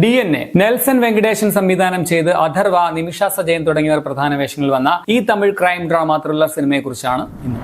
DNA Nelson Venkatesan സംവിധാനം ചെയ്ത് അഥർവ, നിമിഷ സജയൻ തുടങ്ങിയവർ പ്രധാന വേഷങ്ങളിൽ വന്ന ഈ തമിഴ് ക്രൈം ഡ്രാമ ത്രില്ലർ സിനിമയെക്കുറിച്ചാണ് ഇന്ന്.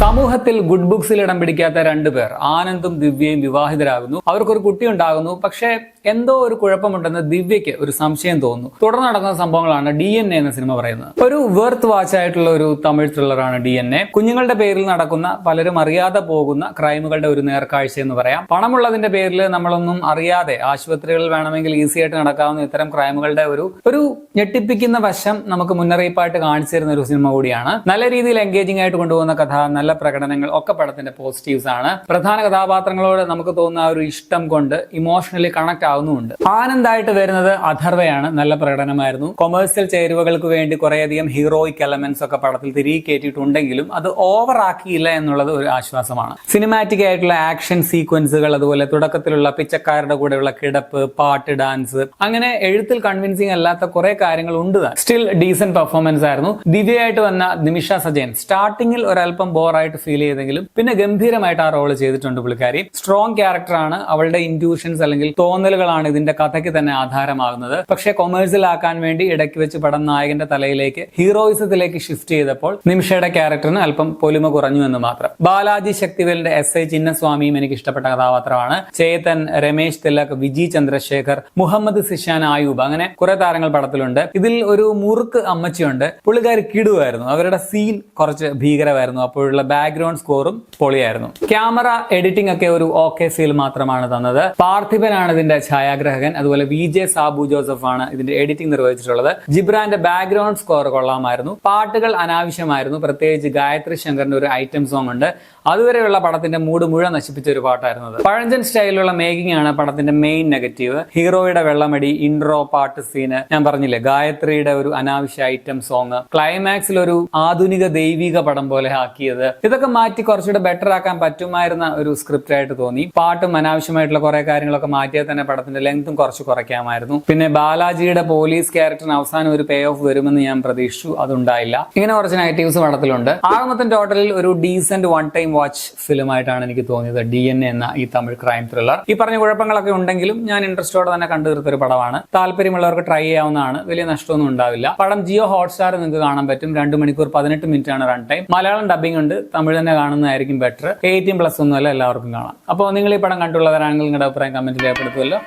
സമൂഹത്തിൽ ഗുഡ് ബുക്സിൽ ഇടം പിടിക്കാത്ത രണ്ടുപേർ ആനന്ദും ദിവ്യയും വിവാഹിതരാകുന്നു. അവർക്കൊരു കുട്ടി ഉണ്ടാകുന്നു. പക്ഷേ എന്തോ ഒരു കുഴപ്പമുണ്ടെന്ന് ദിവ്യയ്ക്ക് ഒരു സംശയം തോന്നുന്നു. തുടർന്ന് നടക്കുന്ന സംഭവങ്ങളാണ് DNA എന്ന സിനിമ പറയുന്നത്. ഒരു വെർത്ത് വാച്ച് ആയിട്ടുള്ള ഒരു തമിഴ് ത്രില്ലറാണ് DNA. കുഞ്ഞുങ്ങളുടെ പേരിൽ നടക്കുന്ന, പലരും അറിയാതെ പോകുന്ന ക്രൈമുകളുടെ ഒരു നേർക്കാഴ്ച എന്ന് പറയാം. പണമുള്ളതിന്റെ പേരിൽ നമ്മളൊന്നും അറിയാതെ ആശുപത്രികളിൽ വേണമെങ്കിൽ ഈസി ആയിട്ട് നടക്കാവുന്ന ഇത്തരം ക്രൈമുകളുടെ ഒരു ഞെട്ടിപ്പിക്കുന്ന വശം നമുക്ക് മുന്നറിയിപ്പായിട്ട് കാണിച്ചു തരുന്ന ഒരു സിനിമ കൂടിയാണ്. നല്ല രീതിയിൽ എൻഗേജിംഗ് ആയിട്ട് കൊണ്ടുപോകുന്ന കഥ, നല്ല പ്രകടനങ്ങൾ ഒക്കെ പടത്തിന്റെ പോസിറ്റീവ്സ് ആണ്. പ്രധാന കഥാപാത്രങ്ങളോട് നമുക്ക് തോന്നുന്ന ഒരു ഇഷ്ടം കൊണ്ട് ഇമോഷണലി കണക്ട് ആവുന്നുമുണ്ട്. ആനന്ദായിട്ട് വരുന്നത് അഥർവയാണ്. നല്ല പ്രകടനമായിരുന്നു. കൊമേഴ്സ്യൽ ചേരുവകൾക്ക് വേണ്ടി കുറേയധികം ഹീറോയിക് എലമെന്റ്സ് ഒക്കെ പടത്തിൽ തിരികെ കയറ്റിയിട്ടുണ്ടെങ്കിലും അത് ഓവർ ആക്കിയില്ല എന്നുള്ളത് ഒരു ആശ്വാസമാണ്. സിനിമാറ്റിക് ആയിട്ടുള്ള ആക്ഷൻ സീക്വൻസുകൾ, അതുപോലെ തുടക്കത്തിലുള്ള പിച്ചക്കാരുടെ കൂടെയുള്ള കിടപ്പ്, പാട്ട്, ഡാൻസ്, അങ്ങനെ എഴുത്തിൽ കൺവിൻസിംഗ് അല്ലാത്ത കുറെ കാര്യങ്ങൾ ഉണ്ട്. സ്റ്റിൽ ഡീസന്റ് പെർഫോമൻസ് ആയിരുന്നു. ദിവ്യയായിട്ട് വന്ന നിമിഷ സജയൻ സ്റ്റാർട്ടിങ്ങിൽ ഒരല്പം ബോറായിട്ട് ഫീൽ ചെയ്തെങ്കിലും പിന്നെ ഗംഭീരമായിട്ട് ആ റോള് ചെയ്തിട്ടുണ്ട് പുള്ളിക്കാരി. സ്ട്രോങ് ക്യാരക്ടറാണ്. അവളുടെ ഇൻറ്റ്യൂഷൻസ് അല്ലെങ്കിൽ തോന്നലുകളാണ് ഇതിന്റെ കഥയ്ക്ക് തന്നെ ആധാരമാകുന്നത്. പക്ഷെ കൊമേഴ്സ്യൽ ആക്കാൻ വേണ്ടി ഇടയ്ക്ക് വെച്ച് പടം നായകന്റെ തലയിലേക്ക് ഹീറോയിസത്തിലേക്ക് ഷിഫ്റ്റ് ചെയ്തപ്പോൾ നിമിഷയുടെ ക്യാരക്ടറിന് അല്പം പൊലിമ കുറഞ്ഞു എന്ന് മാത്രം. ബാലാജി ശക്തിവേലിന്റെ SI ചിന്നസ്വാമിയും എനിക്ക് ഇഷ്ടപ്പെട്ട കഥാപാത്രമാണ്. ചേതൻ, രമേശ് തിലക്, വിജി ചന്ദ്രശേഖർ, മുഹമ്മദ് സിഷാൻ ആയൂബ്, അങ്ങനെ കുറെ താരങ്ങൾ പടത്തിലുണ്ട്. ഇതിൽ ഒരു മുറുക്ക് അമ്മച്ചിയുണ്ട്. പുള്ളിക്കാരി കിടുവായിരുന്നു. അവരുടെ സീൻ കുറച്ച് ഭീകരമായിരുന്നു. അപ്പോഴുള്ള ബാക്ക്ഗ്രൗണ്ട് സ്കോറും പൊളിയായിരുന്നു. ക്യാമറ എഡിറ്റിംഗ് ഒക്കെ ഒരു ഓക്കെ ഫീൽ മാത്രമാണ് തന്നത്. പാർത്ഥിപനാണ് ഇതിന്റെ ഛായാഗ്രാഹകൻ. അതുപോലെ VJ സാബു ജോസഫ് ആണ് ഇതിന്റെ എഡിറ്റിംഗ് നിർവഹിച്ചിട്ടുള്ളത്. ജിബ്രാന്റെ ബാക്ക്ഗ്രൗണ്ട് സ്കോർ കൊള്ളാമായിരുന്നു. പാട്ടുകൾ അനാവശ്യമായിരുന്നു. പ്രത്യേകിച്ച് ഗായത്രി ശങ്കറിന്റെ ഒരു ഐറ്റം സോങ് ഉണ്ട്. അതുവരെയുള്ള പടത്തിന്റെ മൂഡ് മുഴുവൻ നശിപ്പിച്ച ഒരു പാട്ടായിരുന്നത്. പഴഞ്ചൻ സ്റ്റൈലിലുള്ള മേക്കിംഗ് ആണ് പടത്തിന്റെ മെയിൻ നെഗറ്റീവ്. ഹീറോയുടെ വെള്ളമടി, ഇൻട്രോ പാട്ട് സീന്, ഞാൻ പറഞ്ഞില്ലേ ഗായത്രിയുടെ ഒരു അനാവശ്യ ഐറ്റം സോങ്, ക്ലൈമാക്സിൽ ഒരു ആധുനിക ദൈവിക പടം പോലെ ആക്കിയത്, ഇതൊക്കെ മാറ്റി കുറച്ചുകൂടെ ബെറ്റർ ആക്കാൻ പറ്റുമായിരുന്ന ഒരു സ്ക്രിപ്റ്റ് ആയിട്ട് തോന്നി. പാട്ടും അനാവശ്യമായിട്ടുള്ള കുറെ കാര്യങ്ങളൊക്കെ മാറ്റിയാൽ തന്നെ പടത്തിന്റെ ലെങ്തും കുറച്ച് കുറയ്ക്കാമായിരുന്നു. പിന്നെ ബാലാജിയുടെ പോലീസ് ക്യാരക്ടറിന് അവസാനം ഒരു പേ ഓഫ് വരുമെന്ന് ഞാൻ പ്രതീക്ഷിച്ചു. അതുണ്ടായില്ല. ഇങ്ങനെ കുറച്ച് നെഗറ്റീവ്സ് പടത്തിലുണ്ട്. ആകമൊത്തം ടോട്ടലിൽ ഒരു decent one time watch film ആയിട്ടാണ് എനിക്ക് തോന്നിയത് DNA എന്ന ഈ തമിഴ് ക്രൈം ത്രില്ലർ. ഈ പറഞ്ഞ കുഴപ്പങ്ങളൊക്കെ ഉണ്ടെങ്കിലും ഞാൻ ഇൻട്രസ്റ്റോടെ തന്നെ കണ്ടു തീർത്തൊരു പടമാണ്. താല്പര്യമുള്ളവർക്ക് ട്രൈ ചെയ്യാവുന്നതാണ്. വലിയ നഷ്ടമൊന്നും ഉണ്ടാവില്ല. പടം ജിയോ ഹോട്ട്സ്റ്റാർ നിങ്ങൾക്ക് കാണാൻ പറ്റും. 2 മണിക്കൂർ 18 മിനിറ്റ് ആണ് റൺ ടൈം. മലയാളം ഡബിംഗ് ഉണ്ട്. തമിഴ് തന്നെ കാണുന്നതായിരിക്കും ബെറ്റർ. 18+ ഒന്നുമല്ല, എല്ലാവർക്കും കാണാം. അപ്പോൾ നിങ്ങൾ ഈ പടം കണ്ടുള്ളവരാണെങ്കിൽ നിങ്ങളുടെ അഭിപ്രായം കമന്റിൽ രേഖപ്പെടുത്തുമല്ലോ.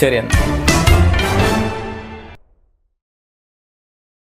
ശരി എന്നാ.